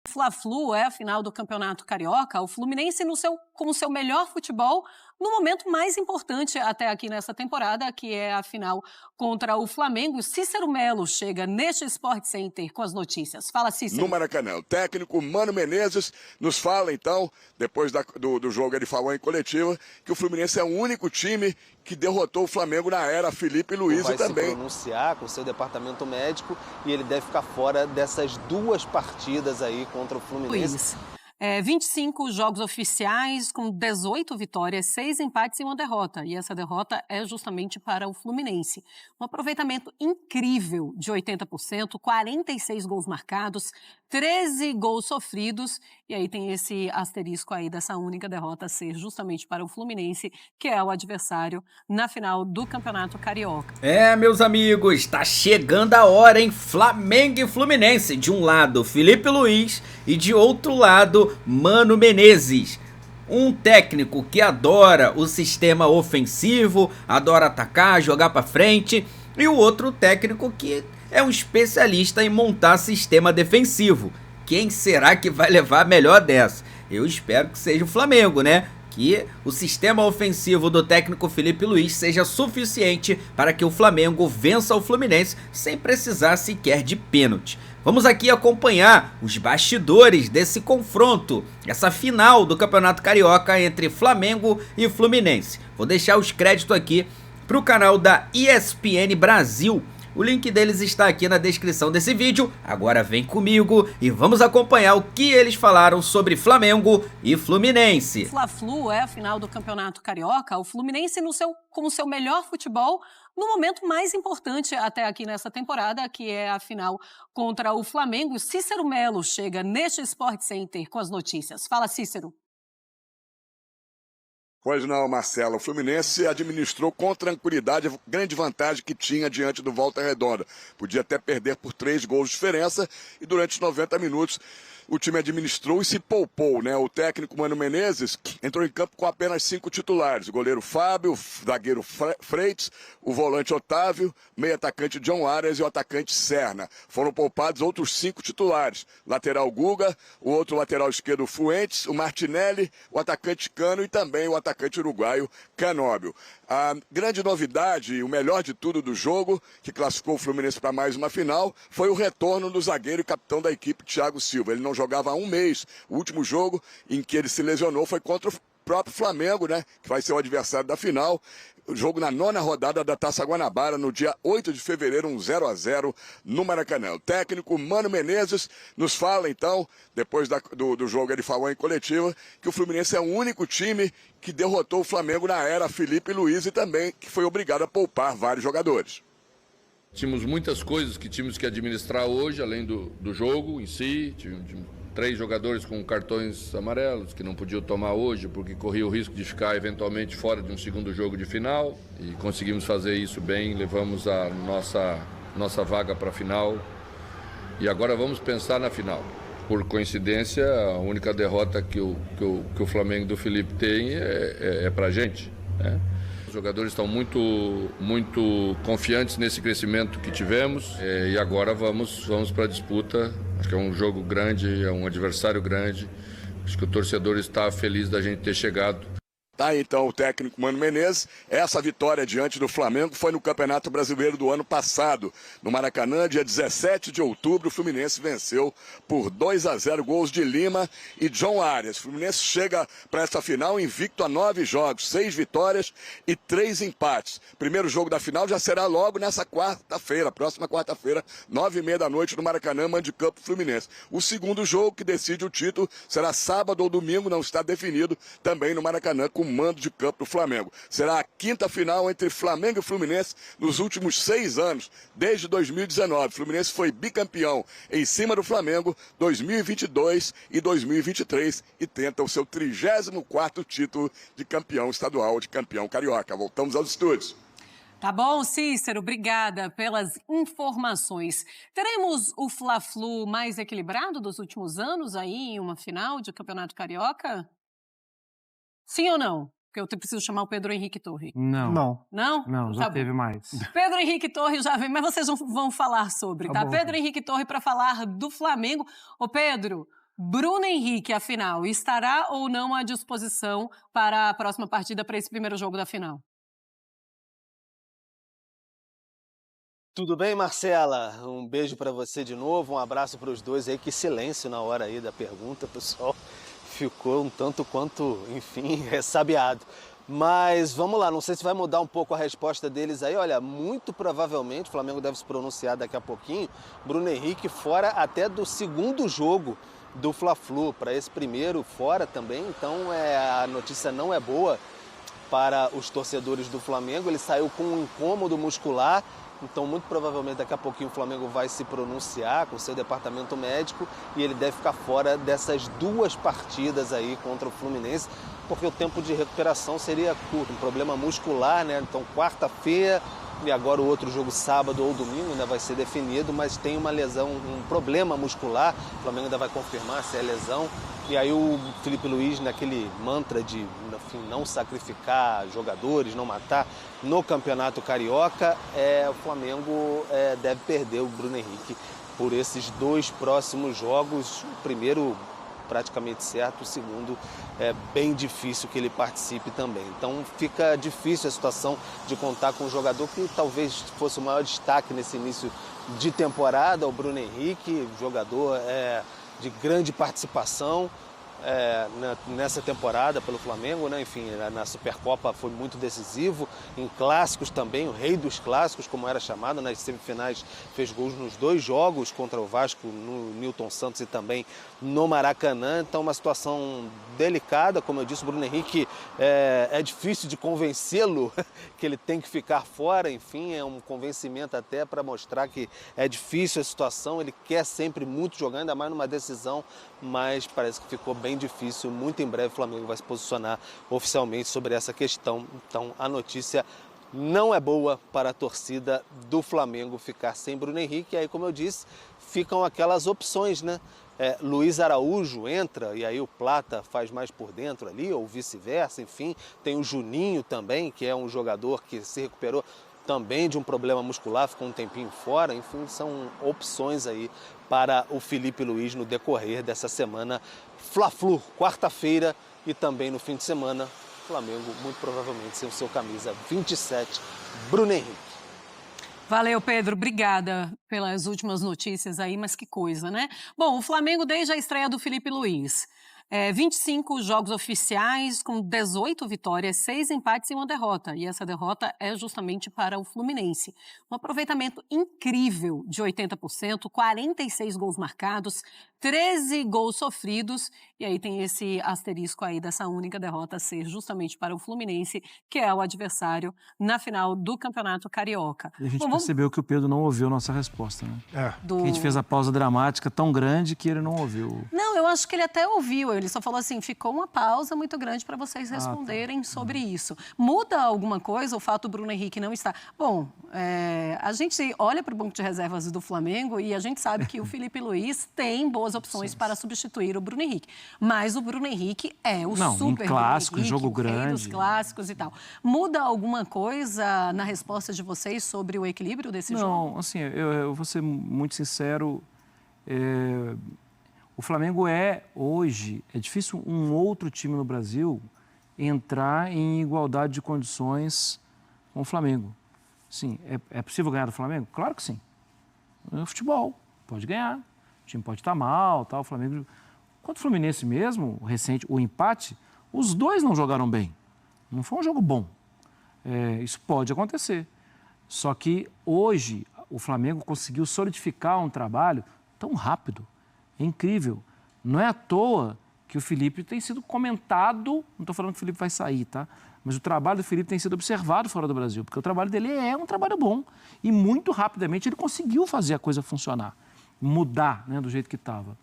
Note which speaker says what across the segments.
Speaker 1: Fla-Flu é a final do Campeonato Carioca, o Fluminense com o seu melhor futebol no momento mais importante até aqui nessa temporada, que é a final contra o Flamengo. Cícero Melo chega neste Sport Center com as notícias. Fala, Cícero.
Speaker 2: No Maracanã, o técnico Mano Menezes nos fala, então, depois do jogo ele falou em coletiva, que o Fluminense é o único time que derrotou o Flamengo na era Felipe Luiz e também.
Speaker 3: Vai se pronunciar com o seu departamento médico e ele deve ficar fora dessas duas partidas aí contra o Fluminense.
Speaker 1: 25 jogos oficiais com 18 vitórias, 6 empates e uma derrota. E essa derrota é justamente para o Fluminense. Um aproveitamento incrível de 80%, 46 gols marcados, 13 gols sofridos. E aí tem esse asterisco aí dessa única derrota ser justamente para o Fluminense, que é o adversário na final do Campeonato Carioca.
Speaker 4: Meus amigos, tá chegando a hora, hein? Flamengo e Fluminense. De um lado, Felipe Luiz e de outro lado, Mano Menezes. Um técnico que adora o sistema ofensivo, adora atacar, jogar pra frente, e o outro técnico que é um especialista em montar sistema defensivo. Quem será que vai levar a melhor dessa? Eu espero que seja o Flamengo, né? Que o sistema ofensivo do técnico Felipe Luiz seja suficiente para que o Flamengo vença o Fluminense sem precisar sequer de pênalti. Vamos aqui acompanhar os bastidores desse confronto, essa final do Campeonato Carioca entre Flamengo e Fluminense. Vou deixar os créditos aqui para o canal da ESPN Brasil. O link deles está aqui na descrição desse vídeo. Agora vem comigo e vamos acompanhar o que eles falaram sobre Flamengo e Fluminense.
Speaker 1: Fla-Flu é a final do Campeonato Carioca, o Fluminense com o seu melhor futebol no momento mais importante até aqui nessa temporada, que é a final contra o Flamengo. Cícero Melo chega neste Sport Center com as notícias. Fala, Cícero.
Speaker 2: Pois não, Marcelo. O Fluminense administrou com tranquilidade a grande vantagem que tinha diante do Volta Redonda. Podia até perder por 3 gols de diferença e durante os 90 minutos o time administrou e se poupou, né? O técnico Mano Menezes entrou em campo com apenas 5 titulares. O goleiro Fábio, o zagueiro Freitas, o volante Otávio, meio atacante John Arias e o atacante Serna. Foram poupados outros 5 titulares. Lateral Guga, o outro lateral esquerdo Fuentes, o Martinelli, o atacante Cano e também o atacante uruguaio Canóbio. A grande novidade, o melhor de tudo do jogo, que classificou o Fluminense para mais uma final, foi o retorno do zagueiro e capitão da equipe, Thiago Silva. Ele não jogava há um mês. O último jogo em que ele se lesionou foi contra o próprio Flamengo, né, que vai ser o adversário da final. O jogo na 9ª rodada da Taça Guanabara, no dia 8 de fevereiro, 0-0 no Maracanã. O técnico Mano Menezes nos fala, então, depois do jogo ele falou em coletiva, que o Fluminense é o único time que derrotou o Flamengo na era Felipe Luiz e também que foi obrigado a poupar vários jogadores.
Speaker 5: Tínhamos muitas coisas que tínhamos que administrar hoje, além do jogo em si. Tínhamos 3 jogadores com cartões amarelos que não podiam tomar hoje porque corria o risco de ficar eventualmente fora de um segundo jogo de final. E conseguimos fazer isso bem, levamos a nossa vaga para a final. E agora vamos pensar na final. Por coincidência, a única derrota que o Flamengo do Felipe tem é para a gente, né? Os jogadores estão muito confiantes nesse crescimento que tivemos e agora vamos para a disputa. Acho que é um jogo grande, é um adversário grande. Acho que o torcedor está feliz da gente ter chegado.
Speaker 2: Tá, então, o técnico Mano Menezes. Essa vitória diante do Flamengo foi no Campeonato Brasileiro do ano passado. No Maracanã, dia 17 de outubro, o Fluminense venceu por 2-0, gols de Lima e John Arias. O Fluminense chega para essa final invicto a 9 jogos, 6 vitórias e 3 empates. Primeiro jogo da final já será logo nessa quarta-feira, próxima quarta-feira, 9h30 da noite, no Maracanã, Mande Campo Fluminense. O segundo jogo, que decide o título, será sábado ou domingo, não está definido, também no Maracanã, com mando de campo do Flamengo. Será a 5ª final entre Flamengo e Fluminense nos últimos 6 anos, desde 2019. O Fluminense foi bicampeão em cima do Flamengo 2022 e 2023 e tenta o seu 34º título de campeão estadual, de campeão carioca. Voltamos aos estúdios.
Speaker 1: Tá bom, Cícero, obrigada pelas informações. Teremos o Fla-Flu mais equilibrado dos últimos anos aí em uma final de Campeonato Carioca? Sim ou não? Porque eu preciso chamar o Pedro Henrique Torre.
Speaker 6: Não.
Speaker 1: Não?
Speaker 6: Não, já teve mais.
Speaker 1: Pedro Henrique Torre já vem, mas vocês vão falar sobre, tá?
Speaker 6: Bom.
Speaker 1: Pedro Henrique Torre para falar do Flamengo. Ô Pedro, Bruno Henrique, afinal, estará ou não à disposição para a próxima partida, para esse primeiro jogo da final?
Speaker 3: Tudo bem, Marcela? Um beijo para você de novo, um abraço para os dois aí. Que silêncio na hora aí da pergunta, pessoal. Ficou um tanto quanto, enfim, ressabiado. Mas vamos lá, não sei se vai mudar um pouco a resposta deles aí. Olha, muito provavelmente, o Flamengo deve se pronunciar daqui a pouquinho, Bruno Henrique fora até do segundo jogo do Fla-Flu, para esse primeiro fora também. Então a notícia não é boa para os torcedores do Flamengo. Ele saiu com um incômodo muscular. Então, muito provavelmente, daqui a pouquinho o Flamengo vai se pronunciar com o seu departamento médico e ele deve ficar fora dessas 2 partidas aí contra o Fluminense, porque o tempo de recuperação seria curto, um problema muscular, né? Então, quarta-feira e agora o outro jogo sábado ou domingo ainda vai ser definido, mas tem uma lesão, um problema muscular, o Flamengo ainda vai confirmar se é lesão. E aí o Filipe Luís, naquele mantra de, enfim, não sacrificar jogadores, não matar, no Campeonato Carioca, o Flamengo deve perder o Bruno Henrique por esses 2 próximos jogos. O primeiro praticamente certo, o segundo é bem difícil que ele participe também. Então fica difícil a situação de contar com um jogador que talvez fosse o maior destaque nesse início de temporada, o Bruno Henrique, jogador de grande participação nessa temporada pelo Flamengo, né? Enfim, na Supercopa foi muito decisivo, em clássicos também, o rei dos clássicos, como era chamado, nas semifinais fez gols nos 2 jogos contra o Vasco, no Newton Santos e também no Maracanã. Então uma situação delicada, como eu disse, o Bruno Henrique é difícil de convencê-lo que ele tem que ficar fora, enfim, é um convencimento até para mostrar que é difícil a situação, ele quer sempre muito jogar, ainda mais numa decisão, mas parece que ficou bem difícil. Muito em breve o Flamengo vai se posicionar oficialmente sobre essa questão. Então a notícia não é boa para a torcida do Flamengo ficar sem Bruno Henrique. E aí, como eu disse, ficam aquelas opções, né? Luiz Araújo entra e aí o Plata faz mais por dentro ali, ou vice-versa, enfim. Tem o Juninho também, que é um jogador que se recuperou também de um problema muscular, ficou um tempinho fora. Enfim, são opções aí para o Filipe Luís no decorrer dessa semana. Fla-Flu, quarta-feira, e também no fim de semana, Flamengo muito provavelmente sem o seu camisa 27, Bruno Henrique.
Speaker 1: Valeu, Pedro. Obrigada pelas últimas notícias aí, mas que coisa, né? Bom, o Flamengo desde a estreia do Filipe Luís. 25 jogos oficiais com 18 vitórias, 6 empates e 1 derrota. E essa derrota é justamente para o Fluminense. Um aproveitamento incrível de 80%, 46 gols marcados, 13 gols sofridos. E aí tem esse asterisco aí dessa única derrota ser justamente para o Fluminense, que é o adversário na final do Campeonato Carioca.
Speaker 6: E a gente percebeu que o Pedro não ouviu nossa resposta, né?
Speaker 1: Do...
Speaker 6: A gente fez a pausa dramática tão grande que ele não ouviu.
Speaker 1: Não, eu acho que ele até ouviu. Ele só falou assim, ficou uma pausa muito grande para vocês responderem sobre isso. Muda alguma coisa o fato do Bruno Henrique não estar? Bom, a gente olha para o banco de reservas do Flamengo e a gente sabe que o Filipe Luís tem boas opções para substituir o Bruno Henrique. Mas o Bruno Henrique é o super
Speaker 6: clássico,
Speaker 1: Bruno Henrique,
Speaker 6: jogo
Speaker 1: o rei
Speaker 6: grande.
Speaker 1: dos clássicos e tal. Muda alguma coisa na resposta de vocês sobre o equilíbrio desse jogo?
Speaker 6: Não, assim, eu vou ser muito sincero. O Flamengo hoje, é difícil um outro time no Brasil entrar em igualdade de condições com o Flamengo. Sim, é possível ganhar do Flamengo? Claro que sim. No futebol, pode ganhar. O time pode estar mal, tal, o Flamengo... Quanto o Fluminense mesmo, o empate, os dois não jogaram bem. Não foi um jogo bom. Isso pode acontecer. Só que hoje o Flamengo conseguiu solidificar um trabalho tão rápido. É incrível. Não é à toa que o Filipe tem sido comentado, não estou falando que o Filipe vai sair, tá? Mas o trabalho do Filipe tem sido observado fora do Brasil, porque o trabalho dele é um trabalho bom. E muito rapidamente ele conseguiu fazer a coisa funcionar, mudar, né, do jeito que estava.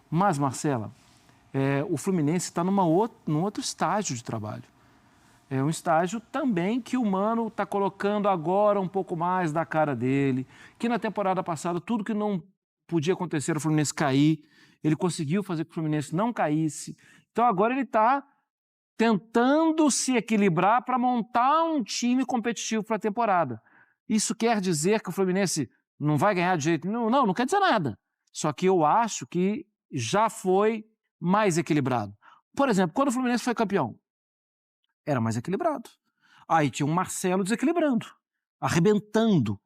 Speaker 6: Mas, Marcela, o Fluminense está num outro estágio de trabalho. É um estágio também que o Mano está colocando agora um pouco mais da cara dele, que na temporada passada tudo que não podia acontecer o Fluminense cair, ele conseguiu fazer que o Fluminense não caísse. Então agora ele está tentando se equilibrar para montar um time competitivo para a temporada. Isso quer dizer que o Fluminense não vai ganhar de jeito nenhum? Não quer dizer nada. Só que eu acho que já foi mais equilibrado. Por exemplo, quando o Fluminense foi campeão, era mais equilibrado. Aí tinha um Marcelo desequilibrando, arrebentando.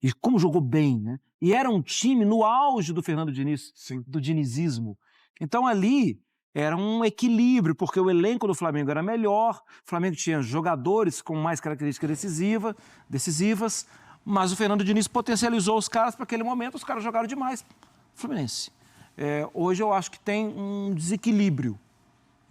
Speaker 6: E como jogou bem, né? E era um time no auge do Fernando Diniz, do dinizismo. Então ali era um equilíbrio, porque o elenco do Flamengo era melhor, o Flamengo tinha jogadores com mais características decisivas, mas o Fernando Diniz potencializou os caras para aquele momento, os caras jogaram demais. Fluminense. Hoje eu acho que tem um desequilíbrio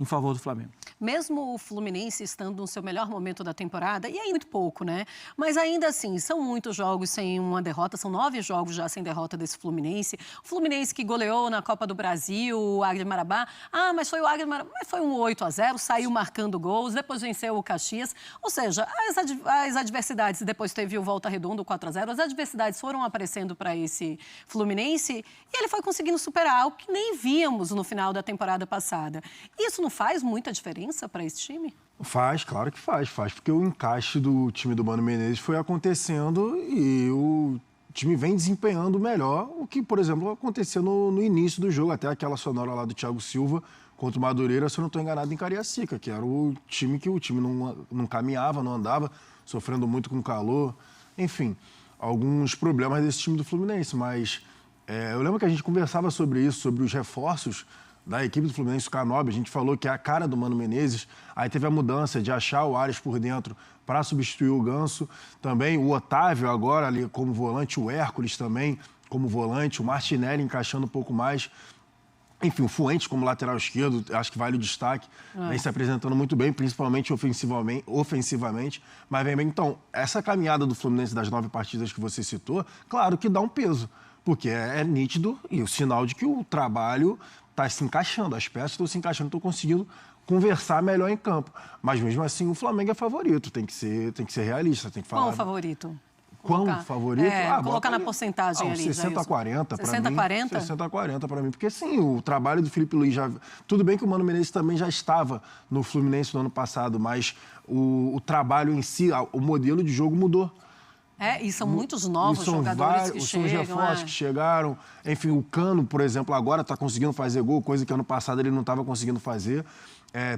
Speaker 6: em favor do Flamengo.
Speaker 1: Mesmo o Fluminense estando no seu melhor momento da temporada, e aí muito pouco, né? Mas ainda assim, são muitos jogos sem uma derrota, são 9 jogos já sem derrota desse Fluminense. O Fluminense que goleou na Copa do Brasil, o Águia de Marabá. Mas foi o Águia de Marabá, mas foi um 8-0, saiu marcando gols, depois venceu o Caxias. Ou seja, as adversidades, depois teve o Volta Redonda, o 4-0, as adversidades foram aparecendo para esse Fluminense e ele foi conseguindo superar o que nem víamos no final da temporada passada. Isso não faz muita diferença para esse time?
Speaker 7: Faz, claro que faz, porque o encaixe do time do Mano Menezes foi acontecendo e o time vem desempenhando melhor o que, por exemplo, aconteceu no início do jogo, até aquela sonora lá do Thiago Silva contra o Madureira, se eu não estou enganado, em Cariacica, que era o time não caminhava, não andava, sofrendo muito com calor, enfim, alguns problemas desse time do Fluminense, mas eu lembro que a gente conversava sobre isso, sobre os reforços da equipe do Fluminense, o Canobi, a gente falou que é a cara do Mano Menezes, aí teve a mudança de achar o Ares por dentro para substituir o Ganso, também o Otávio agora ali como volante, o Hércules também como volante, o Martinelli encaixando um pouco mais, enfim, o Fuentes como lateral esquerdo, acho que vale o destaque, vem se apresentando muito bem, principalmente ofensivamente, mas vem bem. Então, essa caminhada do Fluminense das 9 partidas que você citou, claro que dá um peso, porque é nítido e o sinal de que o trabalho está se encaixando, as peças estão se encaixando, estão conseguindo conversar melhor em campo. Mas mesmo assim, o Flamengo é favorito, tem que ser realista, tem que falar.
Speaker 1: Qual o favorito?
Speaker 7: Quão favorito?
Speaker 1: Colocar na porcentagem ali.
Speaker 7: 60-40 para mim.
Speaker 1: 60-40?
Speaker 7: 60-40 para mim. Porque sim, o trabalho do Felipe Luiz já... Tudo bem que o Mano Menezes também já estava no Fluminense no ano passado, mas o trabalho em si, o modelo de jogo mudou.
Speaker 1: E são muitos novos jogadores que chegam.
Speaker 7: São os reforços que chegaram. Enfim, o Cano, por exemplo, agora está conseguindo fazer gol, coisa que ano passado ele não estava conseguindo fazer.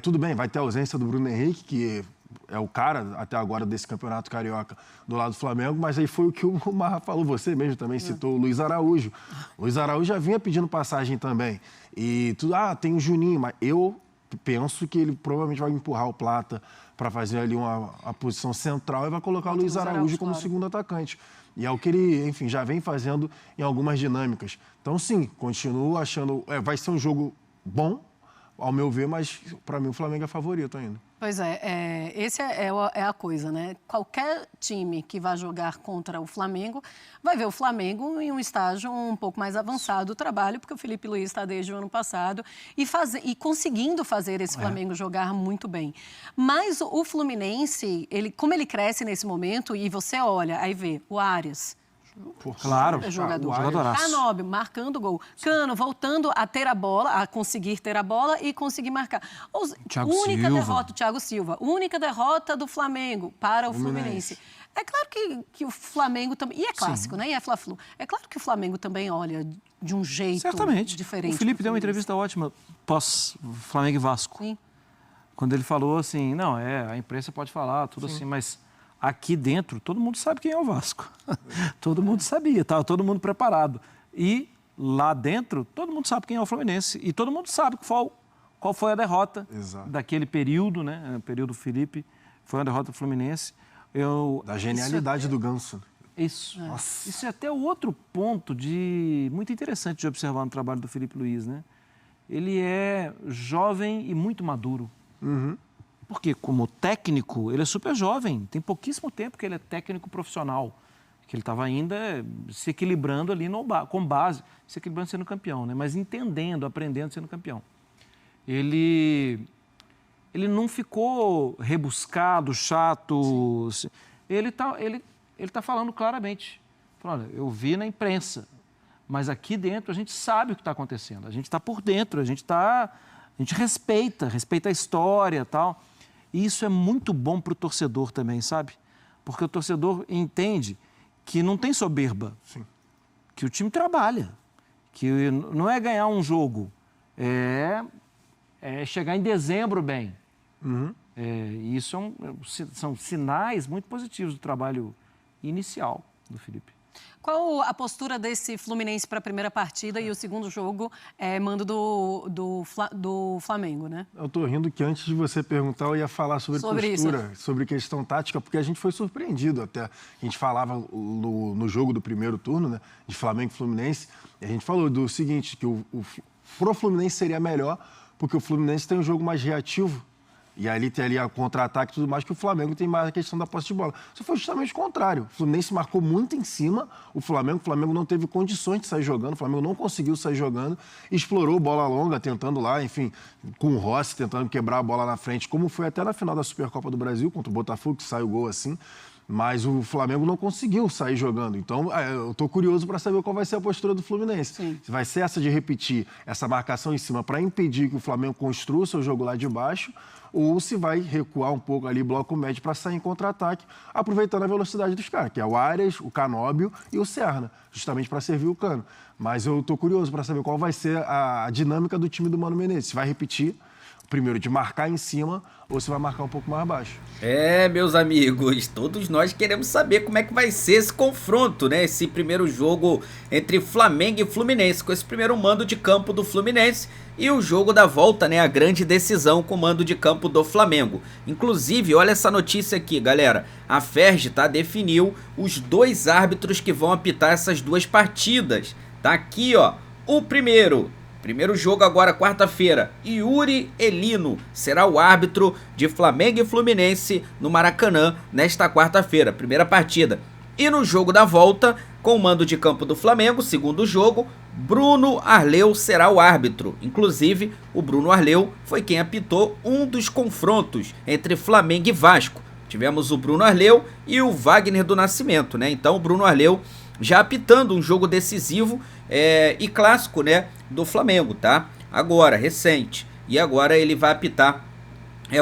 Speaker 7: Tudo bem, vai ter a ausência do Bruno Henrique, que é o cara, até agora, desse campeonato carioca do lado do Flamengo, mas aí foi o que o Marra falou, você mesmo também citou o Luiz Araújo. O Luiz Araújo já vinha pedindo passagem também. E tudo, tem o Juninho, mas eu penso que ele provavelmente vai empurrar o Plata para fazer ali a posição central e vai colocar o Luiz Araújo como segundo atacante. E é o que ele, enfim, já vem fazendo em algumas dinâmicas. Então, sim, continuo achando... vai ser um jogo bom, ao meu ver, mas para mim o Flamengo é favorito ainda.
Speaker 1: Pois esse é a coisa, né? Qualquer time que vai jogar contra o Flamengo vai ver o Flamengo em um estágio um pouco mais avançado do trabalho, porque o Felipe Luiz está desde o ano passado e conseguindo fazer esse Flamengo jogar muito bem. Mas o Fluminense, como ele cresce nesse momento, e você olha, aí vê o Arias...
Speaker 6: Claro,
Speaker 1: jogador. Canobi marcando gol. Cano voltando a ter a bola, a conseguir ter a bola e conseguir marcar. Única derrota, Thiago Silva. Única derrota do Flamengo para o Fluminense. É claro que o Flamengo também... E é clássico, né? E é Fla-Flu. É claro que o Flamengo também olha de um jeito diferente.
Speaker 6: O Felipe deu uma entrevista ótima pós-Flamengo e Vasco.
Speaker 1: Sim.
Speaker 6: Quando ele falou assim, não, a imprensa pode falar, tudo assim, mas... Aqui dentro, todo mundo sabe quem é o Vasco. Todo mundo sabia, estava todo mundo preparado. E lá dentro, todo mundo sabe quem é o Fluminense. E todo mundo sabe qual foi a derrota daquele período, né? O período Felipe, foi uma derrota do Fluminense.
Speaker 7: Da genialidade do Ganso.
Speaker 6: Isso. Isso é até outro ponto muito interessante de observar no trabalho do Felipe Luiz, né? Ele é jovem e muito maduro. Porque, como técnico, ele é super jovem. Tem pouquíssimo tempo que ele é técnico profissional. Que ele estava ainda se equilibrando ali com base, se equilibrando sendo campeão, né? Mas entendendo, aprendendo sendo campeão. Ele não ficou rebuscado, chato. Sim. Ele tá falando claramente. Olha, eu vi na imprensa, mas aqui dentro a gente sabe o que está acontecendo. A gente está por dentro, a gente respeita a história e tal. E isso é muito bom para o torcedor também, sabe? Porque o torcedor entende que não tem soberba, que o time trabalha, que não é ganhar um jogo, é chegar em dezembro bem. Isso são sinais muito positivos do trabalho inicial do Felipe.
Speaker 1: Qual a postura desse Fluminense para a primeira partida e o segundo jogo mando do Flamengo, né?
Speaker 7: Eu tô rindo que antes de você perguntar eu ia falar sobre postura, sobre questão tática, porque a gente foi surpreendido até. A gente falava no jogo do primeiro turno, né, de Flamengo e Fluminense, e a gente falou do seguinte, que pro Fluminense seria melhor, porque o Fluminense tem um jogo mais reativo. E ali tem ali a contra-ataque e tudo mais, que o Flamengo tem mais a questão da posse de bola. Isso foi justamente o contrário. O Fluminense marcou muito em cima, o Flamengo não teve condições de sair jogando, o Flamengo não conseguiu sair jogando, explorou bola longa, tentando lá, enfim, com o Rossi, tentando quebrar a bola na frente, como foi até na final da Supercopa do Brasil, contra o Botafogo, que saiu o gol assim. Mas o Flamengo não conseguiu sair jogando. Então, eu estou curioso para saber qual vai ser a postura do Fluminense.
Speaker 1: Sim.
Speaker 7: Se vai ser essa de repetir essa marcação em cima para impedir que o Flamengo construa o seu jogo lá de baixo, ou se vai recuar um pouco ali, bloco médio, para sair em contra-ataque, aproveitando a velocidade dos caras, que é o Arias, o Canóbio e o Serna, justamente para servir o Cano. Mas eu estou curioso para saber qual vai ser a dinâmica do time do Mano Menezes. Se vai repetir, primeiro, de marcar em cima, ou se vai marcar um pouco mais baixo.
Speaker 4: Meus amigos, todos nós queremos saber como é que vai ser esse confronto, né? Esse primeiro jogo entre Flamengo e Fluminense, com esse primeiro mando de campo do Fluminense e o jogo da volta, né? A grande decisão com o mando de campo do Flamengo. Inclusive, olha essa notícia aqui, galera. A FERJ, tá, definiu os 2 árbitros que vão apitar essas 2 partidas. Tá aqui, ó, o primeiro jogo agora, quarta-feira, Yuri Elino será o árbitro de Flamengo e Fluminense no Maracanã nesta quarta-feira, primeira partida. E no jogo da volta, com o mando de campo do Flamengo, segundo jogo, Bruno Arleu será o árbitro. Inclusive, o Bruno Arleu foi quem apitou um dos confrontos entre Flamengo e Vasco. Tivemos o Bruno Arleu e o Wagner do Nascimento, né? Então, o Bruno Arleu já apitando um jogo decisivo e clássico, né, do Flamengo, tá? Agora, recente. E agora ele vai apitar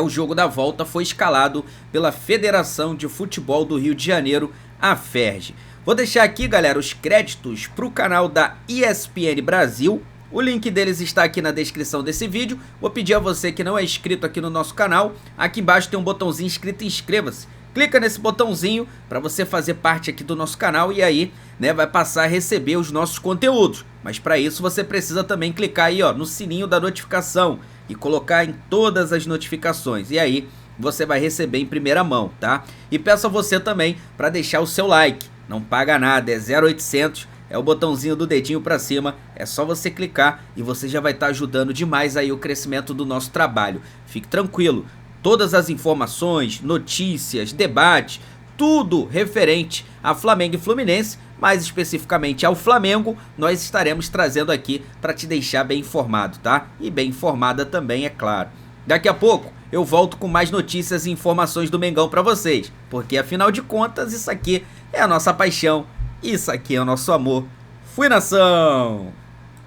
Speaker 4: o jogo da volta, foi escalado pela Federação de Futebol do Rio de Janeiro, a FERJ. Vou deixar aqui, galera, os créditos para o canal da ESPN Brasil. O link deles está aqui na descrição desse vídeo. Vou pedir a você que não é inscrito aqui no nosso canal, aqui embaixo tem um botãozinho escrito inscreva-se. Clica nesse botãozinho para você fazer parte aqui do nosso canal e aí, né, vai passar a receber os nossos conteúdos. Mas para isso você precisa também clicar aí, ó, no sininho da notificação e colocar em todas as notificações. E aí você vai receber em primeira mão, tá? E peço a você também para deixar o seu like. Não paga nada, é 0800, é o botãozinho do dedinho para cima. É só você clicar e você já vai estar ajudando demais aí o crescimento do nosso trabalho. Fique tranquilo. Todas as informações, notícias, debates, tudo referente a Flamengo e Fluminense, mais especificamente ao Flamengo, nós estaremos trazendo aqui para te deixar bem informado, tá? E bem informada também, é claro. Daqui a pouco eu volto com mais notícias e informações do Mengão para vocês, porque afinal de contas isso aqui é a nossa paixão, isso aqui é o nosso amor. Fui, nação!